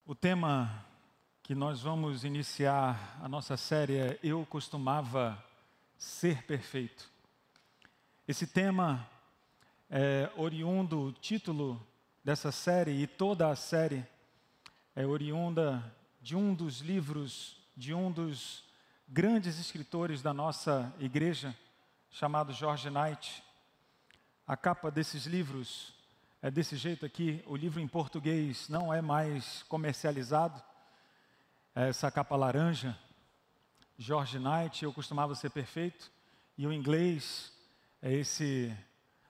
O tema que nós vamos iniciar a nossa série é Eu Costumava Ser Perfeito. Esse tema é oriundo, o título dessa série e toda a série é oriunda de um dos livros de um dos grandes escritores da nossa igreja, chamado George Knight. A capa desses livros é desse jeito aqui. O livro em português não é mais comercializado. É essa capa laranja, George Knight, Eu Costumava Ser Perfeito. E o inglês é esse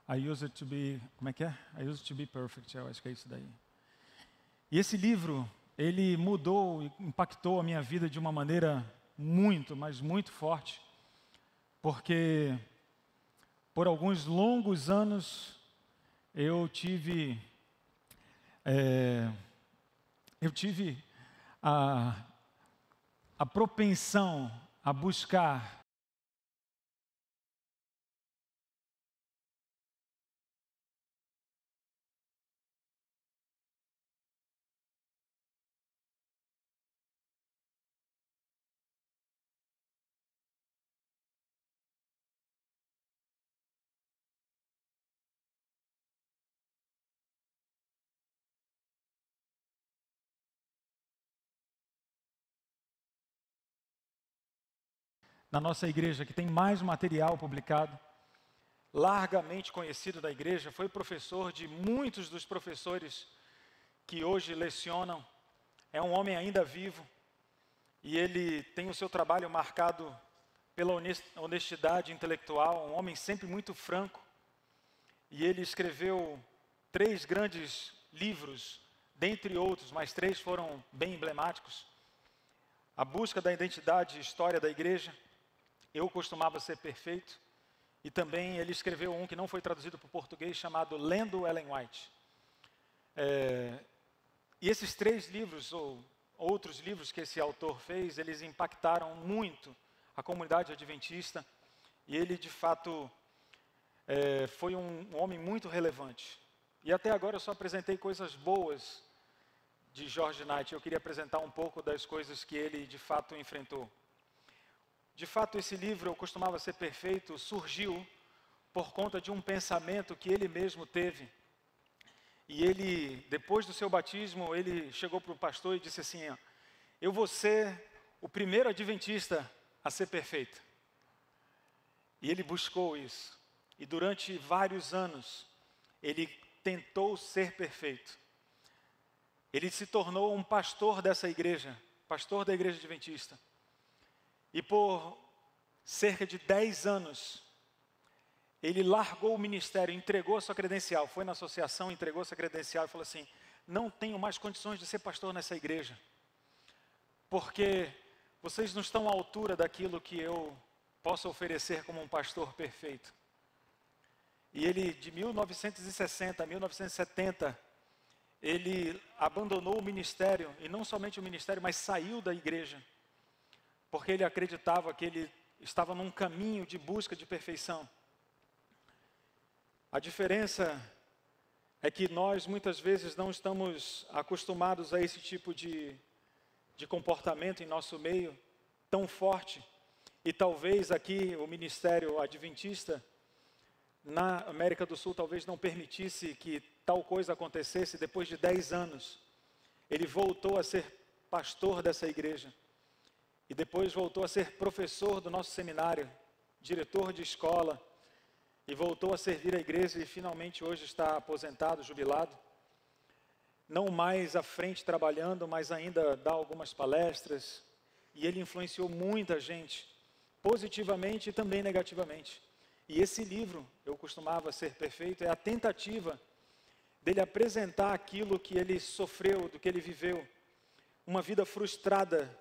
I used to be, como é que é? I used to be perfect, eu acho que é isso daí. E esse livro, ele mudou e impactou a minha vida de uma maneira muito, mas muito forte. Porque por alguns longos anos eu tive a propensão a buscar na nossa igreja, que tem mais material publicado, largamente conhecido da igreja, foi professor de muitos dos professores que hoje lecionam, é um homem ainda vivo, e ele tem o seu trabalho marcado pela honestidade intelectual, um homem sempre muito franco, e ele escreveu 3 grandes livros, dentre outros, mas 3 foram bem emblemáticos: A Busca da Identidade e História da Igreja, Eu Costumava Ser Perfeito, e também ele escreveu um que não foi traduzido para o português, chamado Lendo Ellen White. E esses 3 livros, ou outros livros que esse autor fez, eles impactaram muito a comunidade adventista, e ele, de fato, foi um homem muito relevante. E até agora eu só apresentei coisas boas de George Knight. Eu queria apresentar um pouco das coisas que ele, de fato, enfrentou. De fato, esse livro, Eu Costumava Ser Perfeito, surgiu por conta de um pensamento que ele mesmo teve. E ele, depois do seu batismo, ele chegou para o pastor e disse assim: eu vou ser o primeiro adventista a ser perfeito. E ele buscou isso. E durante vários anos, ele tentou ser perfeito. Ele se tornou um pastor dessa igreja, pastor da igreja adventista. E por cerca de 10 anos, ele largou o ministério, entregou a sua credencial, foi na associação, entregou a sua credencial e falou assim: não tenho mais condições de ser pastor nessa igreja, porque vocês não estão à altura daquilo que eu posso oferecer como um pastor perfeito. E ele, de 1960 a 1970, ele abandonou o ministério, e não somente o ministério, mas saiu da igreja, porque ele acreditava que ele estava num caminho de busca de perfeição. A diferença é que nós muitas vezes não estamos acostumados a esse tipo de comportamento em nosso meio tão forte. E talvez aqui o ministério adventista na América do Sul talvez não permitisse que tal coisa acontecesse. Depois de 10 anos, ele voltou a ser pastor dessa igreja. E depois voltou a ser professor do nosso seminário, diretor de escola, e voltou a servir a igreja e finalmente hoje está aposentado, jubilado. Não mais à frente trabalhando, mas ainda dá algumas palestras. E ele influenciou muita gente, positivamente e também negativamente. E esse livro, Eu Costumava Ser Perfeito, é a tentativa dele apresentar aquilo que ele sofreu, do que ele viveu. Uma vida frustrada,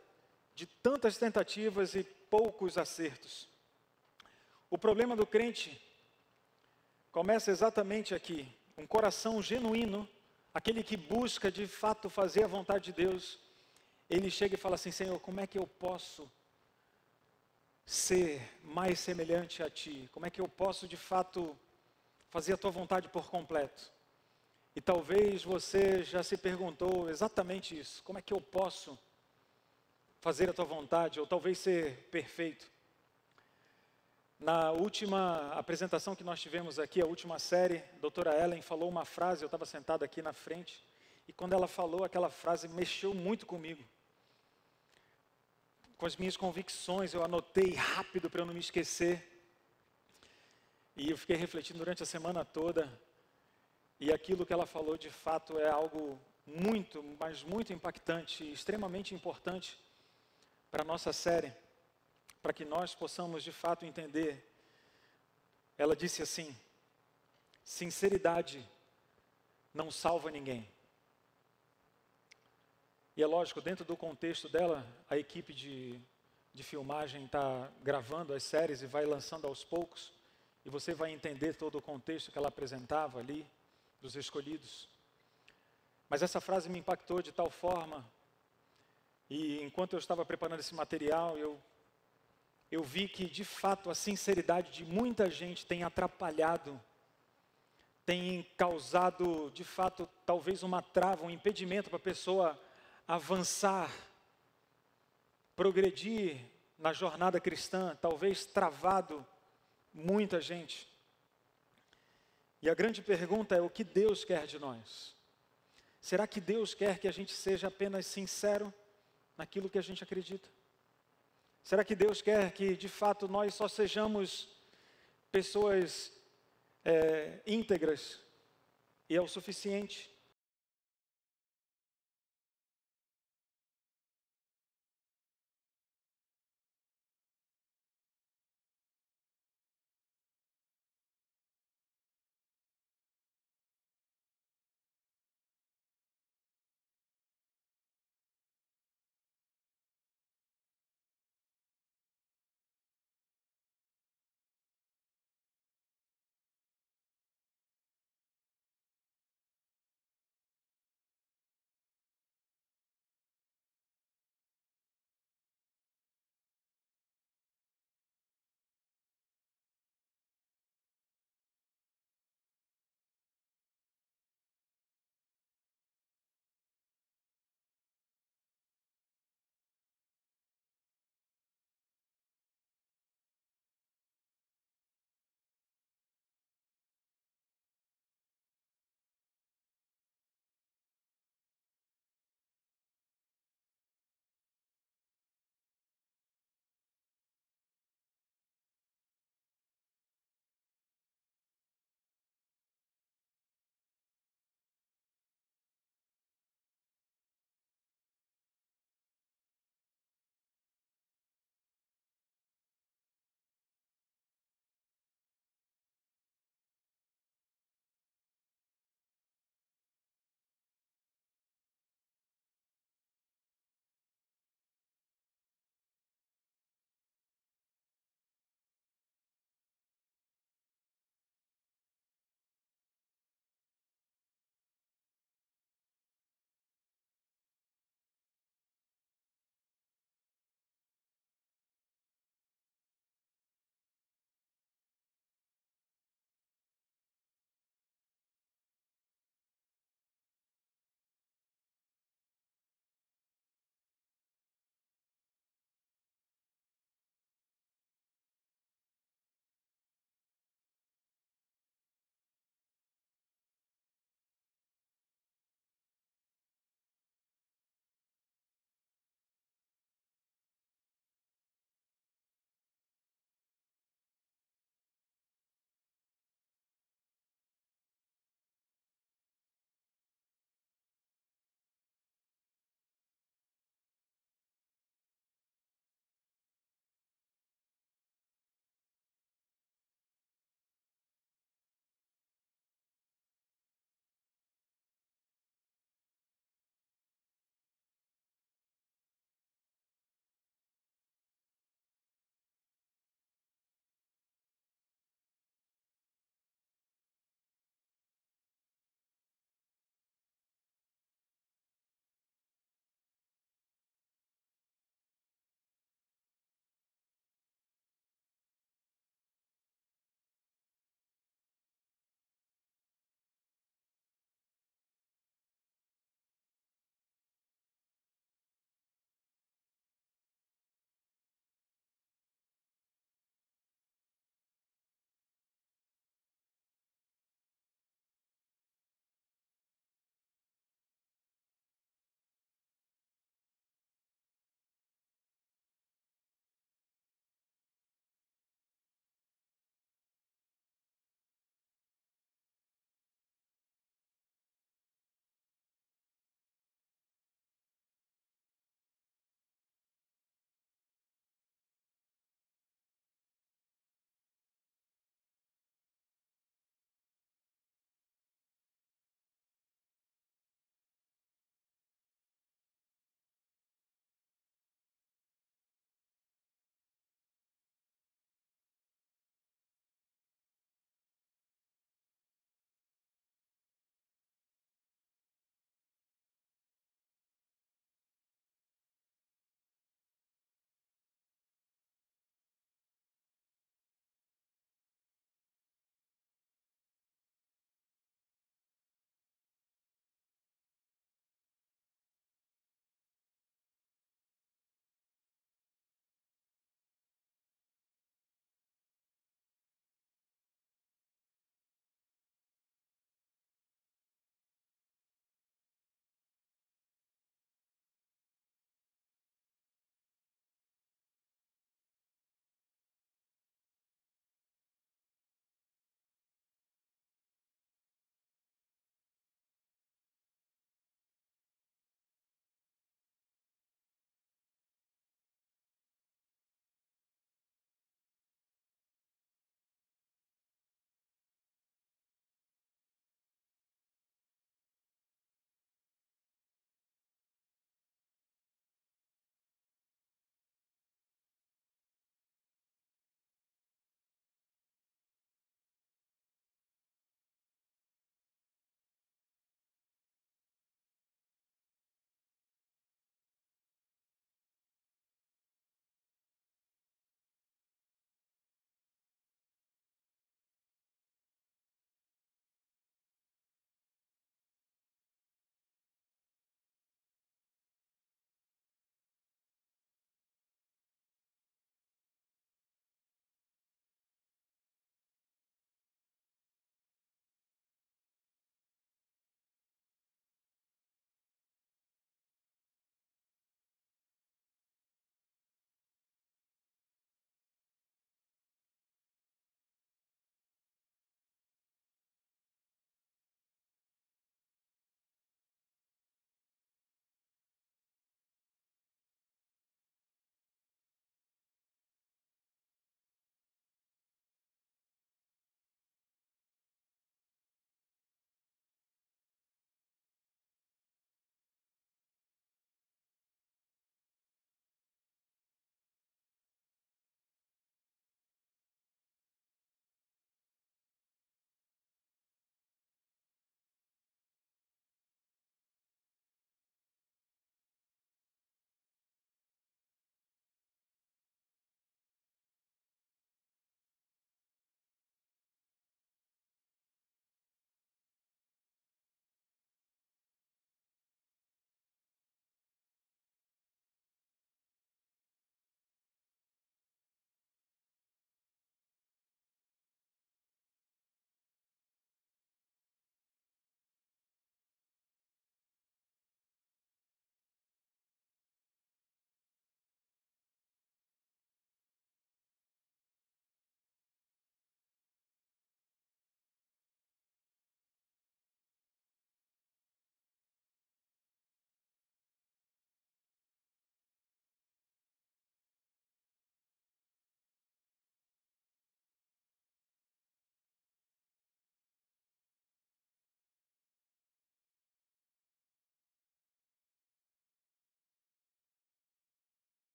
de tantas tentativas e poucos acertos. O problema do crente começa exatamente aqui. Um coração genuíno, aquele que busca de fato fazer a vontade de Deus, ele chega e fala assim: Senhor, como é que eu posso ser mais semelhante a Ti? Como é que eu posso de fato fazer a Tua vontade por completo? E talvez você já se perguntou exatamente isso: como é que eu posso fazer a tua vontade, ou talvez ser perfeito? Na última apresentação que nós tivemos aqui, a última série, a doutora Ellen falou uma frase, eu estava sentado aqui na frente, e quando ela falou aquela frase, mexeu muito comigo. Com as minhas convicções, eu anotei rápido para eu não me esquecer. E eu fiquei refletindo durante a semana toda, e aquilo que ela falou de fato é algo muito, mas muito impactante, extremamente importante para a nossa série, para que nós possamos de fato entender. Ela disse assim: sinceridade não salva ninguém. E é lógico, dentro do contexto dela, a equipe de filmagem está gravando as séries e vai lançando aos poucos, e você vai entender todo o contexto que ela apresentava ali, dos escolhidos. Mas essa frase me impactou de tal forma, e enquanto eu estava preparando esse material, eu vi que de fato a sinceridade de muita gente tem atrapalhado, tem causado de fato talvez uma trava, um impedimento para a pessoa avançar, progredir na jornada cristã, talvez travado muita gente. E a grande pergunta é: o que Deus quer de nós? Será que Deus quer que a gente seja apenas sincero naquilo que a gente acredita? Será que Deus quer que de fato nós só sejamos pessoas íntegras e é o suficiente?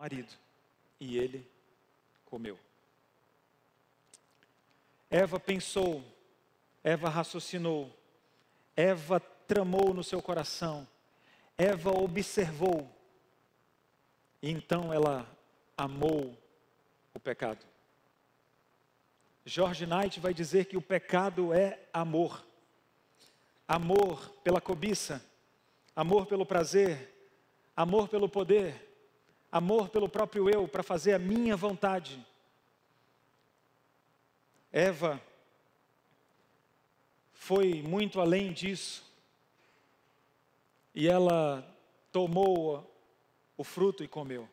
marido, e ele comeu. Eva pensou, Eva raciocinou, Eva tramou no seu coração, Eva observou, e então ela amou o pecado. George Knight vai dizer que o pecado é amor. Amor pela cobiça, amor pelo prazer, amor pelo poder, amor pelo próprio eu, para fazer a minha vontade. Eva foi muito além disso, e ela tomou o fruto e comeu.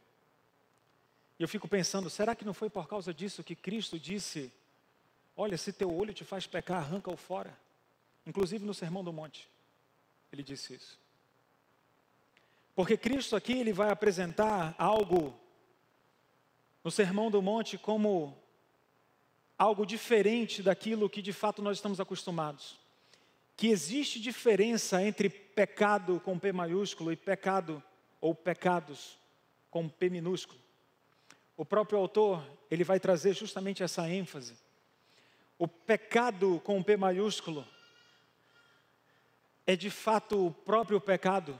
E eu fico pensando, será que não foi por causa disso que Cristo disse, olha, se teu olho te faz pecar, arranca-o fora? Inclusive no Sermão do Monte, ele disse isso. Porque Cristo aqui, ele vai apresentar algo no Sermão do Monte como algo diferente daquilo que de fato nós estamos acostumados. Que existe diferença entre pecado com P maiúsculo e pecado ou pecados com P minúsculo. O próprio autor, ele vai trazer justamente essa ênfase. O pecado com P maiúsculo é de fato o próprio pecado.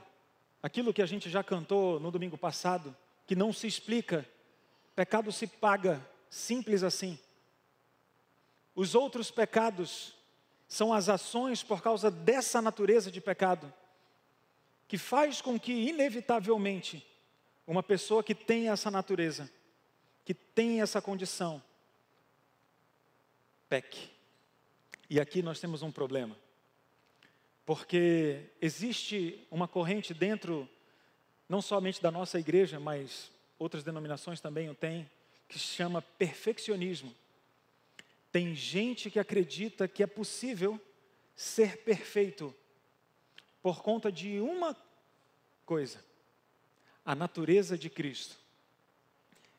Aquilo que a gente já cantou no domingo passado, que não se explica, pecado se paga, simples assim. Os outros pecados são as ações por causa dessa natureza de pecado, que faz com que, inevitavelmente, uma pessoa que tem essa natureza, que tem essa condição, peque. E aqui nós temos um problema. Porque existe uma corrente dentro, não somente da nossa igreja, mas outras denominações também o têm, que se chama perfeccionismo. Tem gente que acredita que é possível ser perfeito por conta de uma coisa, a natureza de Cristo.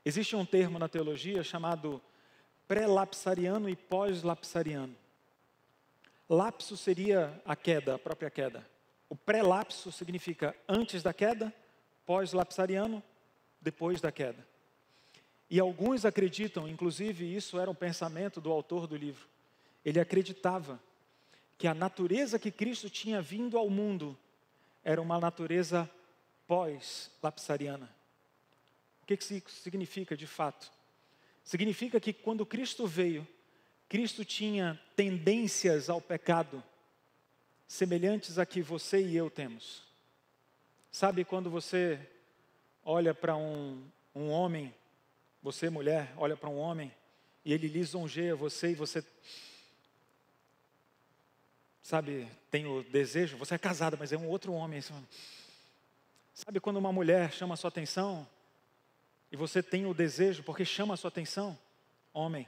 Existe um termo na teologia chamado pré-lapsariano e pós-lapsariano. Lapso seria a queda, a própria queda. O pré-lapso significa antes da queda, pós-lapsariano, depois da queda. E alguns acreditam, inclusive isso era um pensamento do autor do livro, ele acreditava que a natureza que Cristo tinha vindo ao mundo era uma natureza pós-lapsariana. O que isso significa de fato? Significa que quando Cristo veio, Cristo tinha tendências ao pecado, semelhantes a que você e eu temos. Sabe quando você olha para um homem, você mulher, olha para um homem, e ele lisonjeia você, e você, sabe, tem o desejo, você é casada, mas é um outro homem. Sabe quando uma mulher chama a sua atenção, e você tem o desejo, porque chama a sua atenção? Homem.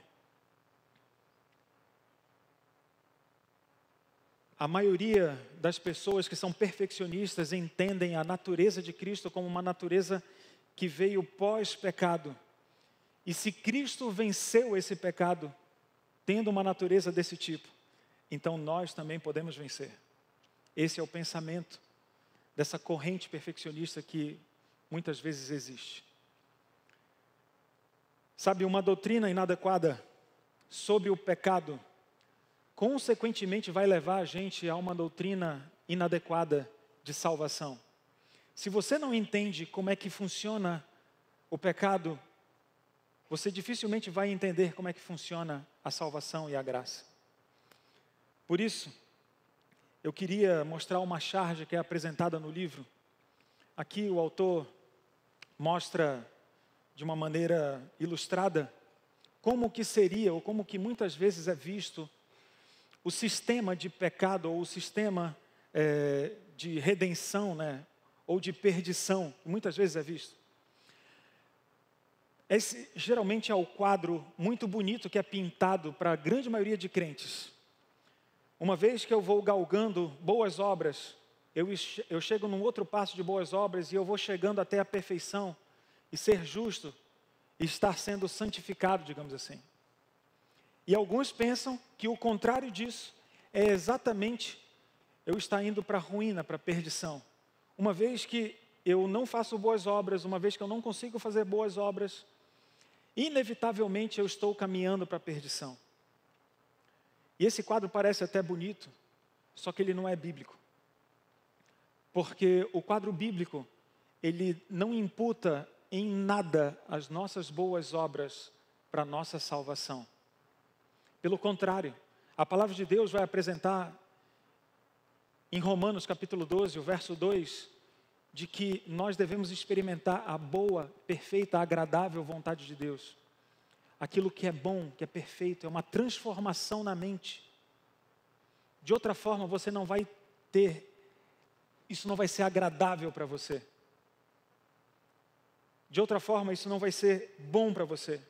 A maioria das pessoas que são perfeccionistas entendem a natureza de Cristo como uma natureza que veio pós-pecado. E se Cristo venceu esse pecado, tendo uma natureza desse tipo, então nós também podemos vencer. Esse é o pensamento dessa corrente perfeccionista que muitas vezes existe. Sabe, uma doutrina inadequada sobre o pecado consequentemente vai levar a gente a uma doutrina inadequada de salvação. Se você não entende como é que funciona o pecado, você dificilmente vai entender como é que funciona a salvação e a graça. Por isso, eu queria mostrar uma charge que é apresentada no livro. Aqui o autor mostra de uma maneira ilustrada como que seria, ou como que muitas vezes é visto o sistema de pecado, ou o sistema de redenção, né? Ou de perdição, muitas vezes é visto. Esse geralmente é o quadro muito bonito que é pintado para a grande maioria de crentes. Uma vez que eu vou galgando boas obras, eu chego num outro passo de boas obras e eu vou chegando até a perfeição e ser justo e estar sendo santificado, digamos assim. E alguns pensam que o contrário disso é exatamente eu estar indo para a ruína, para a perdição. Uma vez que eu não faço boas obras, uma vez que eu não consigo fazer boas obras, inevitavelmente eu estou caminhando para a perdição. E esse quadro parece até bonito, só que ele não é bíblico. Porque o quadro bíblico, ele não imputa em nada as nossas boas obras para a nossa salvação. Pelo contrário, a palavra de Deus vai apresentar em Romanos capítulo 12, o verso 2, de que nós devemos experimentar a boa, perfeita, agradável vontade de Deus. Aquilo que é bom, que é perfeito, é uma transformação na mente. De outra forma, você não vai ter, isso não vai ser agradável para você. De outra forma, isso não vai ser bom para você.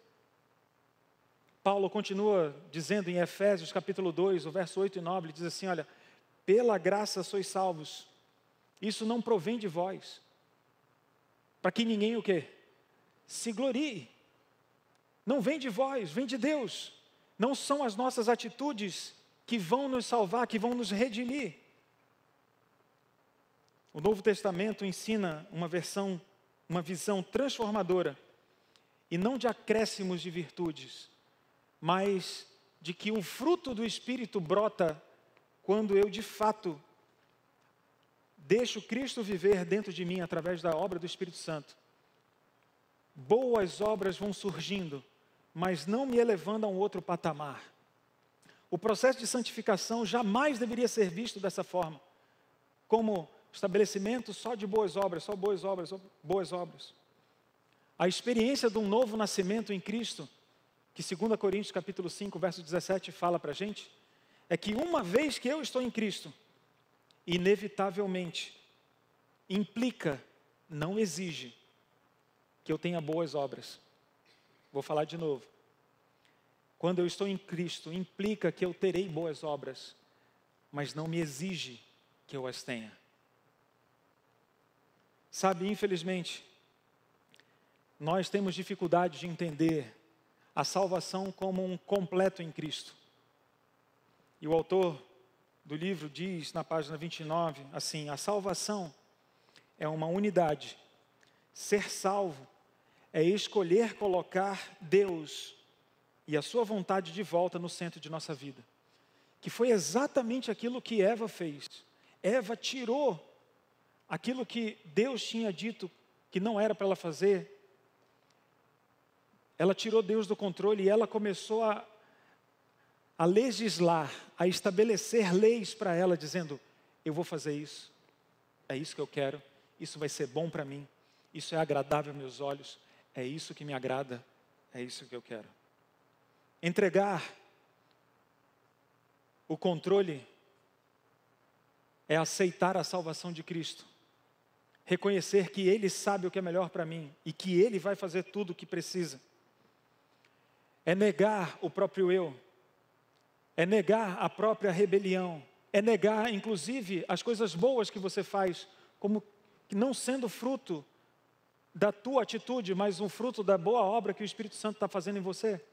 Paulo continua dizendo em Efésios capítulo 2, o verso 8 e 9, ele diz assim, olha, pela graça sois salvos, isso não provém de vós, para que ninguém o quê? Se glorie. Não vem de vós, vem de Deus. Não são as nossas atitudes que vão nos salvar, que vão nos redimir. O Novo Testamento ensina uma visão transformadora, e não de acréscimos de virtudes, mas de que um fruto do Espírito brota quando eu de fato deixo Cristo viver dentro de mim através da obra do Espírito Santo. Boas obras vão surgindo, mas não me elevando a um outro patamar. O processo de santificação jamais deveria ser visto dessa forma, como estabelecimento só de boas obras, só boas obras, só boas obras. A experiência de um novo nascimento em Cristo, que 2 Coríntios capítulo 5, verso 17 fala para a gente, é que uma vez que eu estou em Cristo, inevitavelmente, implica, não exige, que eu tenha boas obras. Vou falar de novo. Quando eu estou em Cristo, implica que eu terei boas obras, mas não me exige que eu as tenha. Sabe, infelizmente, nós temos dificuldade de entender a salvação como um completo em Cristo. E o autor do livro diz na página 29, assim, a salvação é uma unidade. Ser salvo é escolher colocar Deus e a sua vontade de volta no centro de nossa vida. Que foi exatamente aquilo que Eva fez. Eva tirou aquilo que Deus tinha dito que não era para ela fazer. Ela tirou Deus do controle e ela começou a legislar, a estabelecer leis para ela, dizendo, eu vou fazer isso, é isso que eu quero, isso vai ser bom para mim, isso é agradável aos meus olhos, é isso que me agrada, é isso que eu quero. Entregar o controle é aceitar a salvação de Cristo, reconhecer que Ele sabe o que é melhor para mim e que Ele vai fazer tudo o que precisa. É negar o próprio eu, é negar a própria rebelião, é negar, inclusive, as coisas boas que você faz, como não sendo fruto da tua atitude, mas um fruto da boa obra que o Espírito Santo está fazendo em você.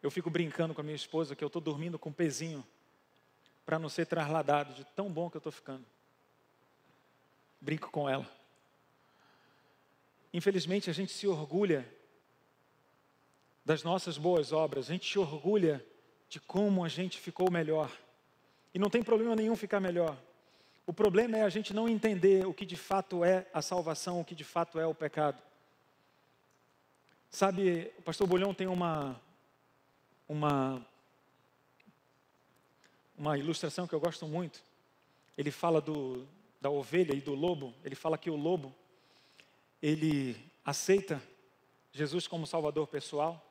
Eu fico brincando com a minha esposa que eu estou dormindo com um pezinho, para não ser trasladado, de tão bom que eu estou ficando. Brinco com ela. Infelizmente, a gente se orgulha das nossas boas obras, a gente se orgulha de como a gente ficou melhor. E não tem problema nenhum ficar melhor. O problema é a gente não entender o que de fato é a salvação, o que de fato é o pecado. Sabe, o pastor Bulhão tem uma ilustração que eu gosto muito. Ele fala da ovelha e do lobo. Ele fala que o lobo, ele aceita Jesus como Salvador pessoal.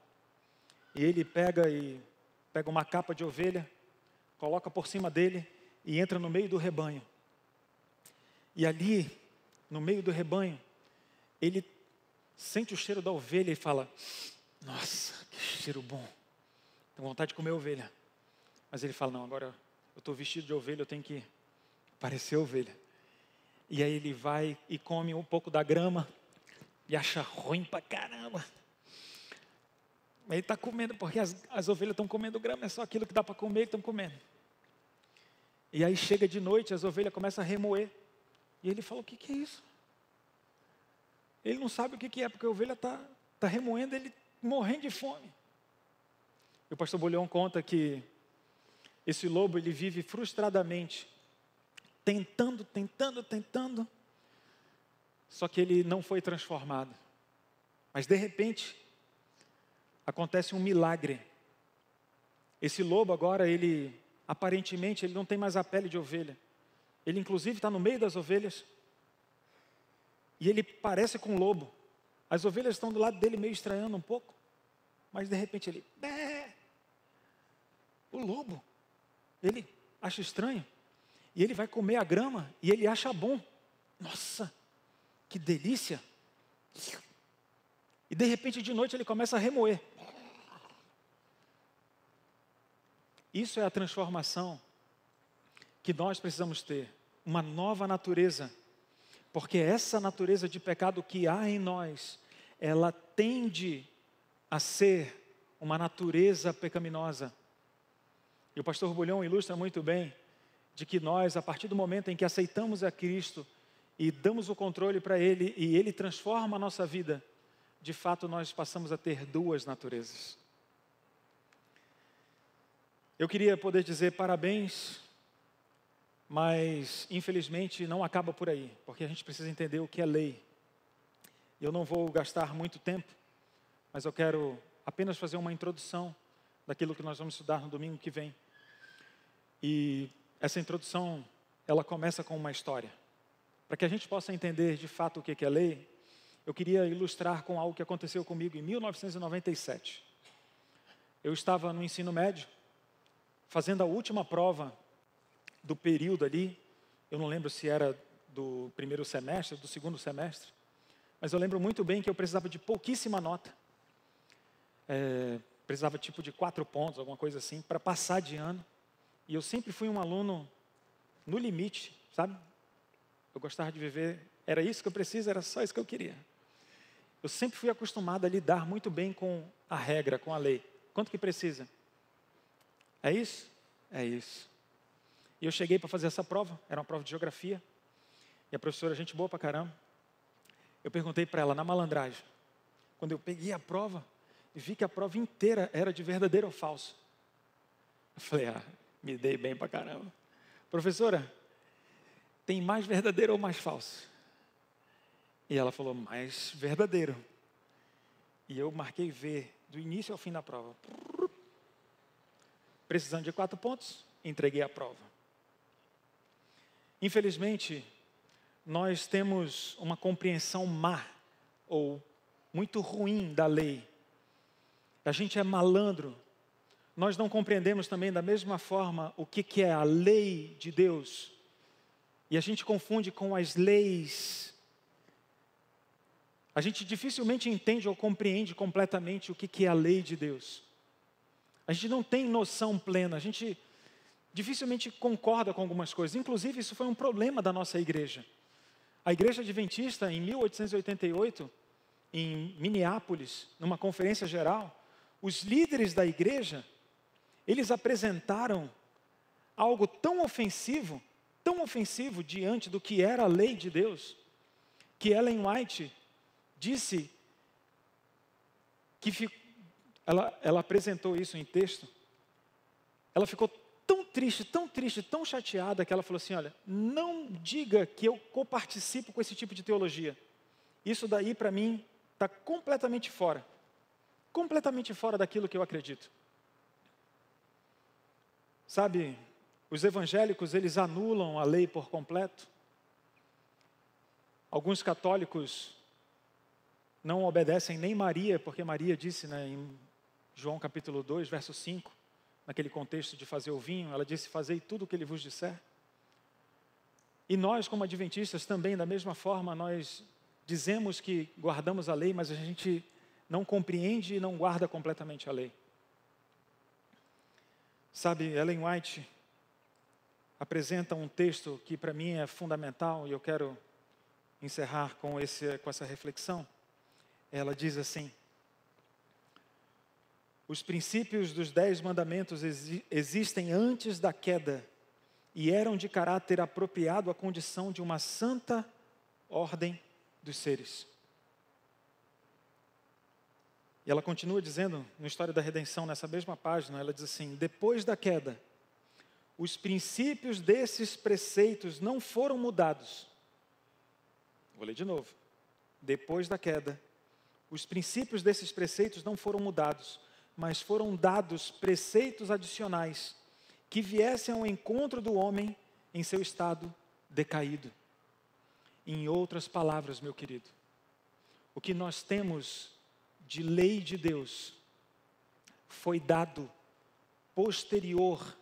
E ele pega uma capa de ovelha, coloca por cima dele e entra no meio do rebanho. E ali, no meio do rebanho, ele sente o cheiro da ovelha e fala, nossa, que cheiro bom. Tenho vontade de comer ovelha. Mas ele fala, não, agora eu estou vestido de ovelha, eu tenho que parecer ovelha. E aí ele vai e come um pouco da grama e acha ruim pra caramba. Ele está comendo, porque as ovelhas estão comendo grama, é só aquilo que dá para comer, estão comendo. E aí chega de noite, as ovelhas começam a remoer. E ele falou, o que é isso? Ele não sabe o que é, porque a ovelha está remoendo, ele morrendo de fome. E o pastor Bulhão conta que esse lobo, ele vive frustradamente, tentando, só que ele não foi transformado. Mas de repente, acontece um milagre. Esse lobo agora, ele aparentemente, ele não tem mais a pele de ovelha. Ele inclusive está no meio das ovelhas. E ele parece com um lobo. As ovelhas estão do lado dele meio estranhando um pouco. Mas de repente ele... Bé! O lobo. Ele acha estranho. E ele vai comer a grama e ele acha bom. Nossa, que delícia. E de repente de noite ele começa a remoer. Isso é a transformação que nós precisamos ter. Uma nova natureza. Porque essa natureza de pecado que há em nós, ela tende a ser uma natureza pecaminosa. E o pastor Bulhão ilustra muito bem de que nós, a partir do momento em que aceitamos a Cristo e damos o controle para Ele e Ele transforma a nossa vida, de fato nós passamos a ter duas naturezas. Eu queria poder dizer parabéns, mas infelizmente não acaba por aí, porque a gente precisa entender o que é lei. Eu não vou gastar muito tempo, mas eu quero apenas fazer uma introdução daquilo que nós vamos estudar no domingo que vem. E essa introdução, ela começa com uma história. Para que a gente possa entender de fato o que é lei, eu queria ilustrar com algo que aconteceu comigo em 1997. Eu estava no ensino médio, fazendo a última prova do período ali. Eu não lembro se era do primeiro semestre, do segundo semestre, mas eu lembro muito bem que eu precisava de pouquíssima nota. Precisava tipo de 4 pontos, alguma coisa assim, para passar de ano. E eu sempre fui um aluno no limite, sabe? Eu gostava de viver, era isso que eu preciso, era só isso que eu queria. Eu sempre fui acostumado a lidar muito bem com a regra, com a lei. Quanto que precisa? É isso? É isso. E eu cheguei para fazer essa prova, era uma prova de geografia. E a professora, gente boa pra caramba. Eu perguntei para ela, na malandragem, quando eu peguei a prova, e vi que a prova inteira era de verdadeiro ou falso. Eu falei, me dei bem pra caramba. Professora, tem mais verdadeiro ou mais falso? E ela falou, mais verdadeiro. E eu marquei V, do início ao fim da prova. Precisando de 4 pontos, entreguei a prova. Infelizmente, nós temos uma compreensão má, ou muito ruim da lei. A gente é malandro. Nós não compreendemos também da mesma forma o que é a lei de Deus. E a gente confunde com as leis. A gente dificilmente entende ou compreende completamente o que é a lei de Deus. A gente não tem noção plena, a gente dificilmente concorda com algumas coisas. Inclusive, isso foi um problema da nossa igreja. A igreja adventista, em 1888, em Minneapolis, numa conferência geral, os líderes da igreja, eles apresentaram algo tão ofensivo diante do que era a lei de Deus, que Ellen White disse que ela apresentou isso em texto. Ela ficou tão triste, tão chateada, que ela falou assim, olha, não diga que eu coparticipo com esse tipo de teologia. Isso daí para mim está completamente fora daquilo que eu acredito. Sabe, os evangélicos, eles anulam a lei por completo. Alguns católicos não obedecem nem Maria, porque Maria disse, em João capítulo 2, verso 5, naquele contexto de fazer o vinho, ela disse, fazei tudo o que ele vos disser. E nós, como adventistas, também, da mesma forma, nós dizemos que guardamos a lei, mas a gente não compreende e não guarda completamente a lei. Sabe, Ellen White apresenta um texto que para mim é fundamental, e eu quero encerrar com essa reflexão. Ela diz assim, os princípios dos 10 mandamentos existem antes da queda e eram de caráter apropriado à condição de uma santa ordem dos seres. E ela continua dizendo, na história da redenção, nessa mesma página, ela diz assim: depois da queda, os princípios desses preceitos não foram mudados. Vou ler de novo. Depois da queda, os princípios desses preceitos não foram mudados, mas foram dados preceitos adicionais que viessem ao encontro do homem em seu estado decaído. Em outras palavras, meu querido, o que nós temos de lei de Deus foi dado posterior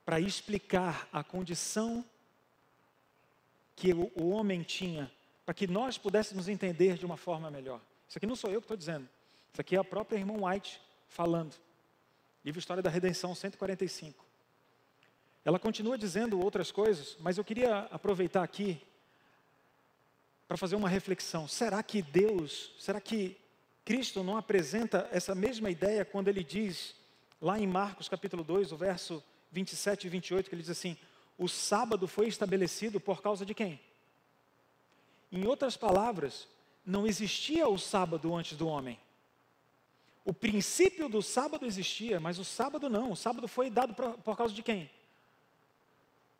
para explicar a condição que o homem tinha, para que nós pudéssemos entender de uma forma melhor. Isso aqui não sou eu que estou dizendo, isso aqui é a própria irmã White falando. Livro História da Redenção 145. Ela continua dizendo outras coisas, mas eu queria aproveitar aqui para fazer uma reflexão. Será que Cristo não apresenta essa mesma ideia quando ele diz, lá em Marcos capítulo 2, o verso 27 e 28, que ele diz assim: o sábado foi estabelecido por causa de quem? Em outras palavras, não existia o sábado antes do homem. O princípio do sábado existia, mas o sábado não. O sábado foi dado por causa de quem?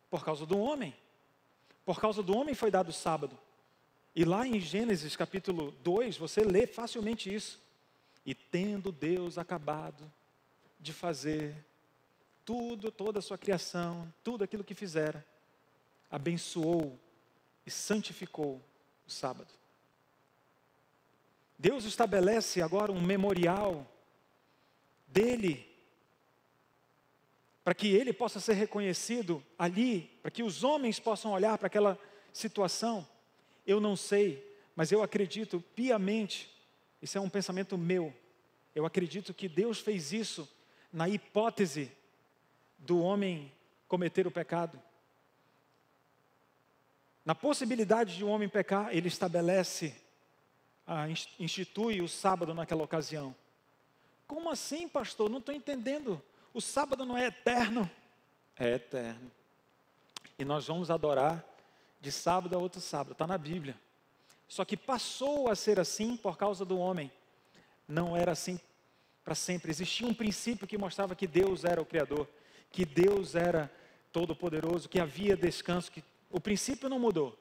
Por causa do homem. Por causa do homem foi dado o sábado. E lá em Gênesis capítulo 2, você lê facilmente isso. E tendo Deus acabado de fazer tudo, toda a sua criação, tudo aquilo que fizera, abençoou e santificou o sábado. Deus estabelece agora um memorial dele, para que ele possa ser reconhecido ali, para que os homens possam olhar para aquela situação. Eu não sei, mas eu acredito piamente, isso é um pensamento meu, eu acredito que Deus fez isso na hipótese do homem cometer o pecado. Na possibilidade de um homem pecar, ele institui o sábado naquela ocasião. Como assim, pastor? Não estou entendendo. O sábado não é eterno? É eterno. E nós vamos adorar de sábado a outro sábado, está na Bíblia. Só que passou a ser assim por causa do homem. Não era assim para sempre. Existia um princípio que mostrava que Deus era o Criador, que Deus era todo-poderoso, que havia descanso, que o princípio não mudou.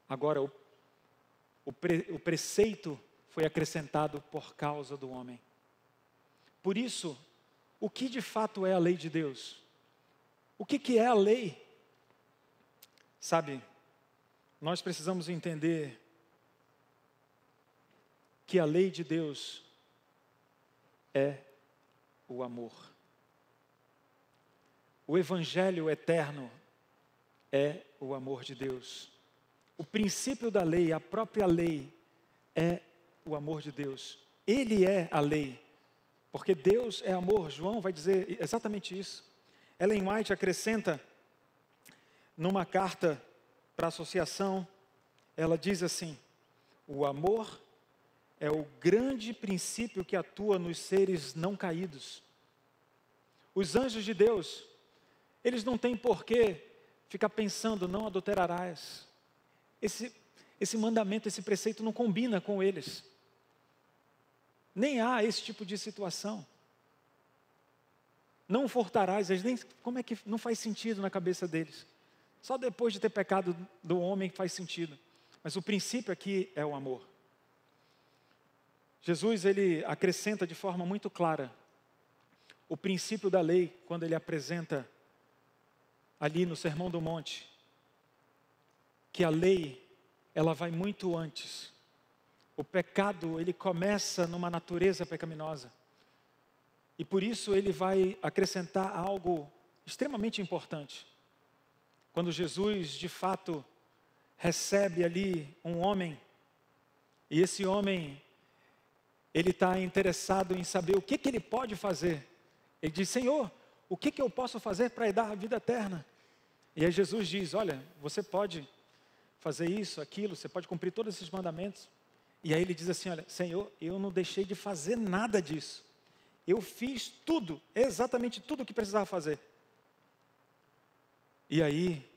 Agora, o preceito foi acrescentado por causa do homem. Por isso, o que de fato é a lei de Deus? O que é a lei? Sabe, nós precisamos entender que a lei de Deus é o amor. O evangelho eterno é o amor de Deus. O princípio da lei, a própria lei, é o amor de Deus. Ele é a lei, porque Deus é amor. João vai dizer exatamente isso. Ellen White acrescenta numa carta para a associação, ela diz assim: o amor é o grande princípio que atua nos seres não caídos. Os anjos de Deus, eles não têm porquê ficar pensando, não adulterarás. Esse mandamento, esse preceito não combina com eles. Nem há esse tipo de situação. Não furtarás, eles nem, como é que não faz sentido na cabeça deles? Só depois de ter pecado do homem faz sentido. Mas o princípio aqui é o amor. Jesus, ele acrescenta de forma muito clara o princípio da lei, quando ele apresenta ali no Sermão do Monte, que a lei, ela vai muito antes. O pecado, ele começa numa natureza pecaminosa. E por isso ele vai acrescentar algo extremamente importante. Quando Jesus, de fato, recebe ali um homem, e esse homem, ele está interessado em saber o que ele pode fazer. Ele diz: Senhor, o que eu posso fazer para dar a vida eterna? E aí Jesus diz: olha, você pode fazer isso, aquilo, você pode cumprir todos esses mandamentos. E aí ele diz assim: olha, Senhor, eu não deixei de fazer nada disso. Eu fiz tudo, exatamente tudo o que precisava fazer. E aí,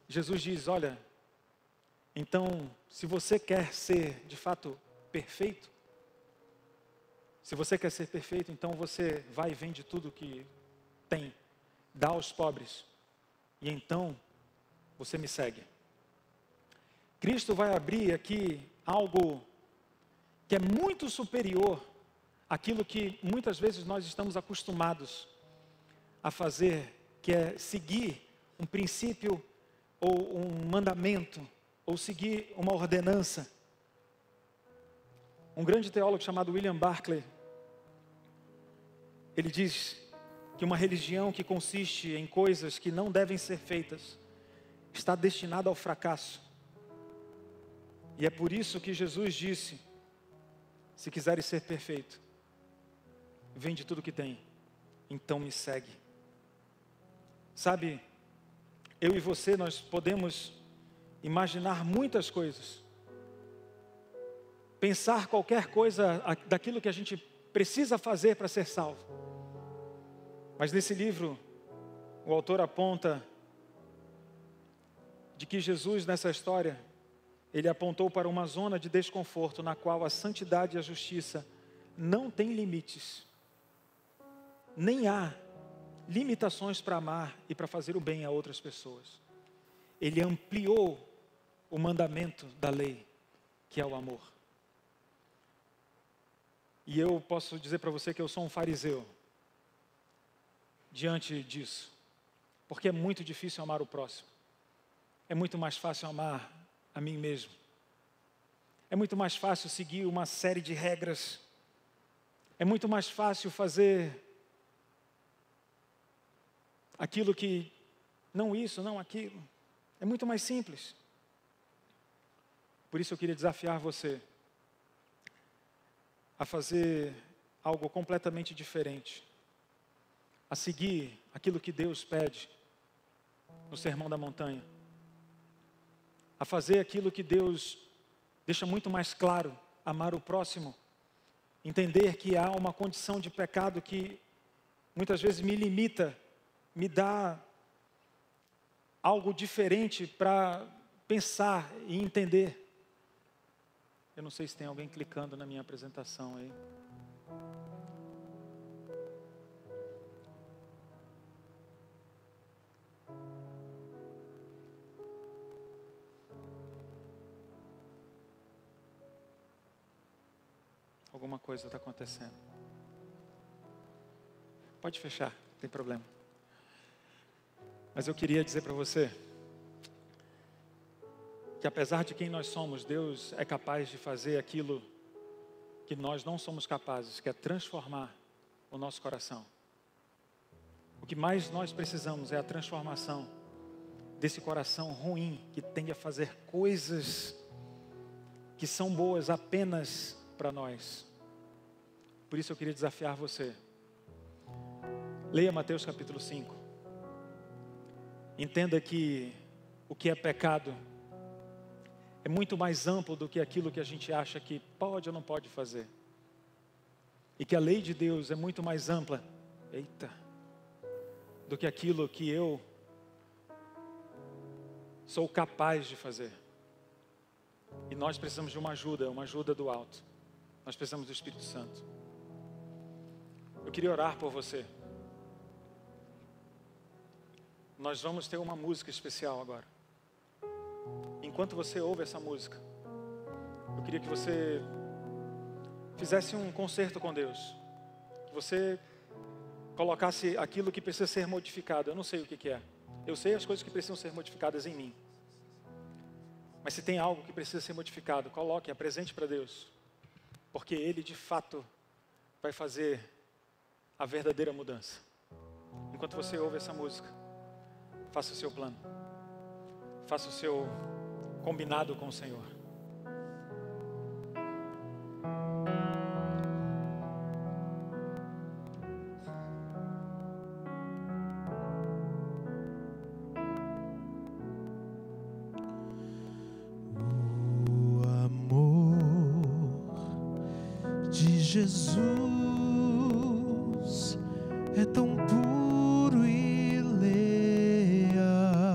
Jesus diz, olha, então, se você quer ser de fato perfeito, então você vai e vende tudo que tem, dá aos pobres, e então você me segue. Cristo vai abrir aqui algo que é muito superior àquilo que muitas vezes nós estamos acostumados a fazer, que é seguir um princípio ou um mandamento, ou seguir uma ordenança. Um grande teólogo chamado William Barclay, ele diz que uma religião que consiste em coisas que não devem ser feitas, está destinada ao fracasso. E é por isso que Jesus disse, se quiseres ser perfeito, vende tudo que tem, então me segue. Sabe, eu e você, nós podemos imaginar muitas coisas, pensar qualquer coisa daquilo que a gente precisa fazer para ser salvo. Mas nesse livro, o autor aponta de que Jesus, nessa história, ele apontou para uma zona de desconforto na qual a santidade e a justiça não têm limites. Nem há limitações para amar e para fazer o bem a outras pessoas. Ele ampliou o mandamento da lei, que é o amor. E eu posso dizer para você que eu sou um fariseu diante disso, porque é muito difícil amar o próximo. É muito mais fácil amar a mim mesmo. É muito mais fácil seguir uma série de regras. É muito mais fácil fazer aquilo que, não isso, não aquilo. É muito mais simples. Por isso eu queria desafiar você a fazer algo completamente diferente. A seguir aquilo que Deus pede no Sermão da Montanha. A fazer aquilo que Deus deixa muito mais claro, amar o próximo. Entender que há uma condição de pecado que muitas vezes me limita, me dá algo diferente para pensar e entender. Eu não sei se tem alguém clicando na minha apresentação aí. Alguma coisa está acontecendo. Pode fechar, não tem problema. Mas eu queria dizer para você que apesar de quem nós somos, Deus é capaz de fazer aquilo que nós não somos capazes, que é transformar o nosso coração. O que mais nós precisamos é a transformação desse coração ruim, que tende a fazer coisas que são boas apenas para nós. Por isso eu queria desafiar você. Leia Mateus capítulo 5. Entenda que o que é pecado é muito mais amplo do que aquilo que a gente acha que pode ou não pode fazer. E que a lei de Deus é muito mais ampla, do que aquilo que eu sou capaz de fazer. E nós precisamos de uma ajuda do alto. Nós precisamos do Espírito Santo. Eu queria orar por você. Nós vamos ter uma música especial agora. Enquanto você ouve essa música, eu queria que você fizesse um concerto com Deus. Que você colocasse aquilo que precisa ser modificado. Eu não sei o que é. Eu sei as coisas que precisam ser modificadas em mim. Mas se tem algo que precisa ser modificado, coloque, apresente para Deus. Porque Ele de fato vai fazer a verdadeira mudança. Enquanto você ouve essa música, faça o seu plano. Faça o seu combinado com o Senhor. O amor de Jesus é tão puro e leal.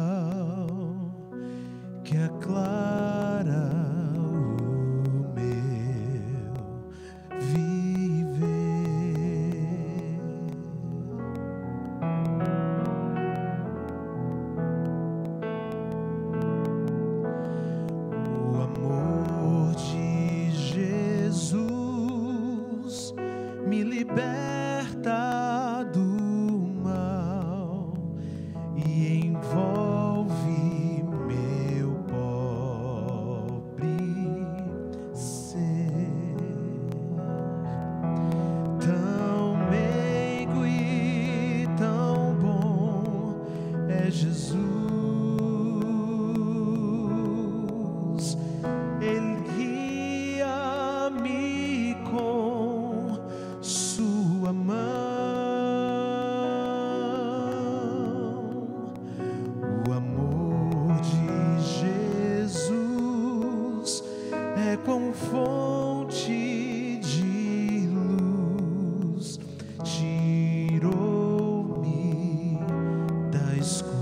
e envolve meu pobre ser. Tão meigo e tão bom é Jesus. Ele guia-me com sua mão. O amor de Jesus é como fonte de luz, tirou-me da escuridão.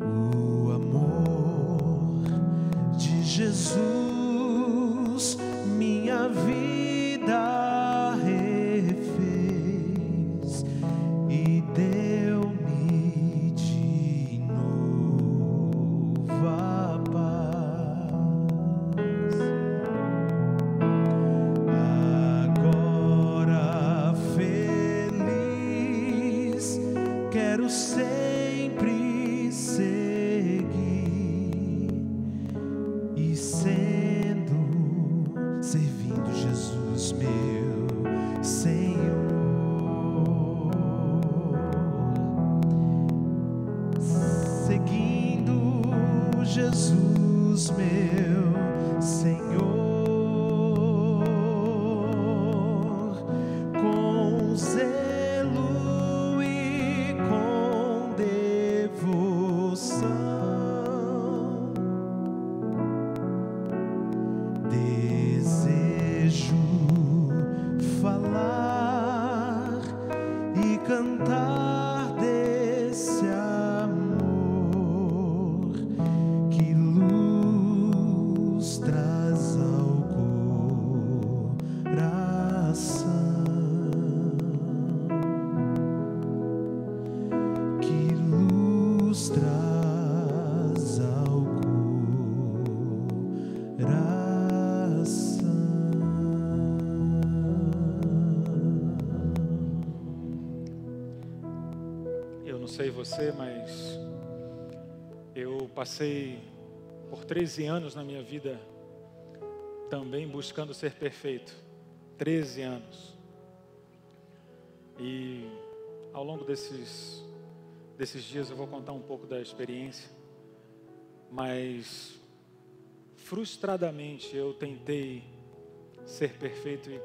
O amor de Jesus minha vida refez e deu-me de novo a paz. Agora feliz quero sempre seguir e servindo Jesus meu Senhor, seguindo Jesus meu Senhor, com zelo e com devoção. Desejo falar e cantar desse amor que luz traz ao coração, que luz traz ao coração. Eu não sei você, mas eu passei por 13 anos na minha vida também buscando ser perfeito. 13 anos. E ao longo desses dias eu vou contar um pouco da experiência, mas frustradamente eu tentei ser perfeito e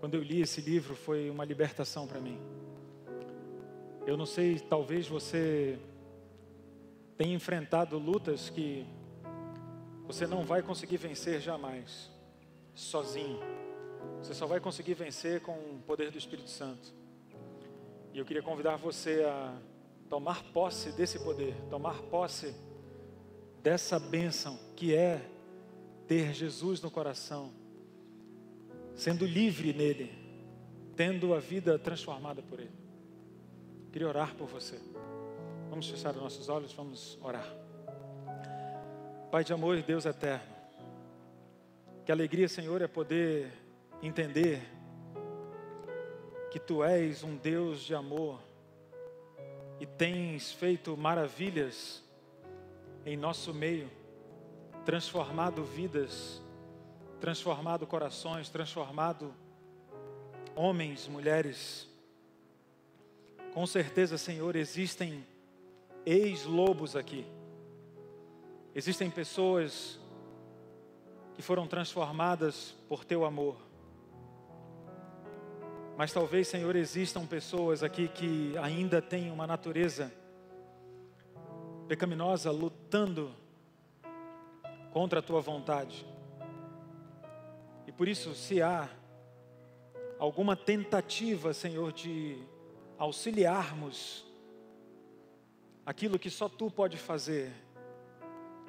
quando eu li esse livro foi uma libertação para mim. Eu não sei, talvez você tenha enfrentado lutas que você não vai conseguir vencer jamais, sozinho. Você só vai conseguir vencer com o poder do Espírito Santo. E eu queria convidar você a tomar posse desse poder, tomar posse dessa bênção que é ter Jesus no coração, sendo livre nele, tendo a vida transformada por ele. Queria orar por você. Vamos fechar os nossos olhos, vamos orar. Pai de amor e Deus eterno, que alegria, Senhor, é poder entender que Tu és um Deus de amor e tens feito maravilhas em nosso meio, transformado vidas, transformado corações, transformado homens, mulheres. Com certeza, Senhor, existem ex-lobos aqui. Existem pessoas que foram transformadas por Teu amor. Mas talvez, Senhor, existam pessoas aqui que ainda têm uma natureza pecaminosa, lutando contra a Tua vontade. E por isso, se há alguma tentativa, Senhor, de auxiliarmos aquilo que só Tu pode fazer,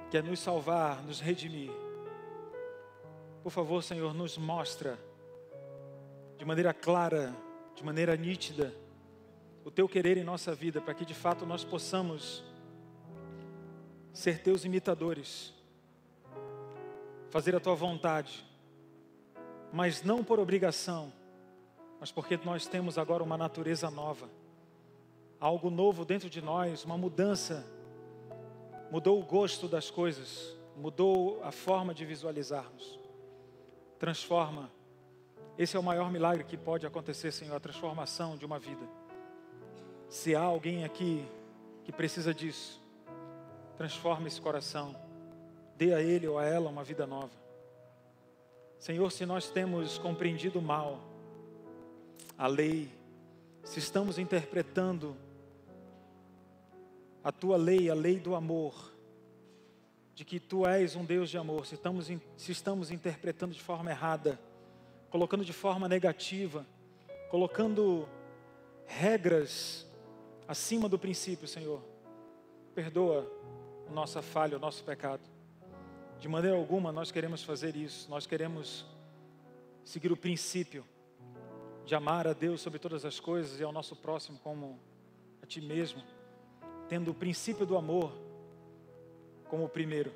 que é nos salvar, nos redimir, Por favor, Senhor, nos mostra de maneira clara, de maneira nítida, o Teu querer em nossa vida, para que de fato nós possamos ser Teus imitadores, fazer a Tua vontade, mas não por obrigação, mas porque nós temos agora uma natureza nova, algo novo dentro de nós, uma mudança, mudou o gosto das coisas, mudou a forma de visualizarmos. Transforma. Esse é o maior milagre que pode acontecer, Senhor, a transformação de uma vida. Se há alguém aqui que precisa disso, transforma esse coração, dê a ele ou a ela uma vida nova. Senhor, se nós temos compreendido mal a lei, se estamos interpretando a Tua lei, a lei do amor, de que Tu és um Deus de amor, se estamos interpretando de forma errada, colocando de forma negativa, colocando regras acima do princípio, Senhor, perdoa a nossa falha, o nosso pecado. De maneira alguma nós queremos fazer isso, nós queremos seguir o princípio de amar a Deus sobre todas as coisas e ao nosso próximo como a Ti mesmo, tendo o princípio do amor como o primeiro.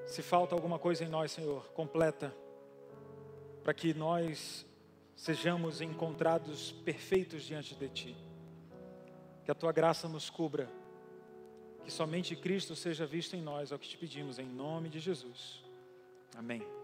Se falta alguma coisa em nós, Senhor, completa, para que nós sejamos encontrados perfeitos diante de Ti. Que a Tua graça nos cubra, que somente Cristo seja visto em nós, é o que Te pedimos, em nome de Jesus. Amém.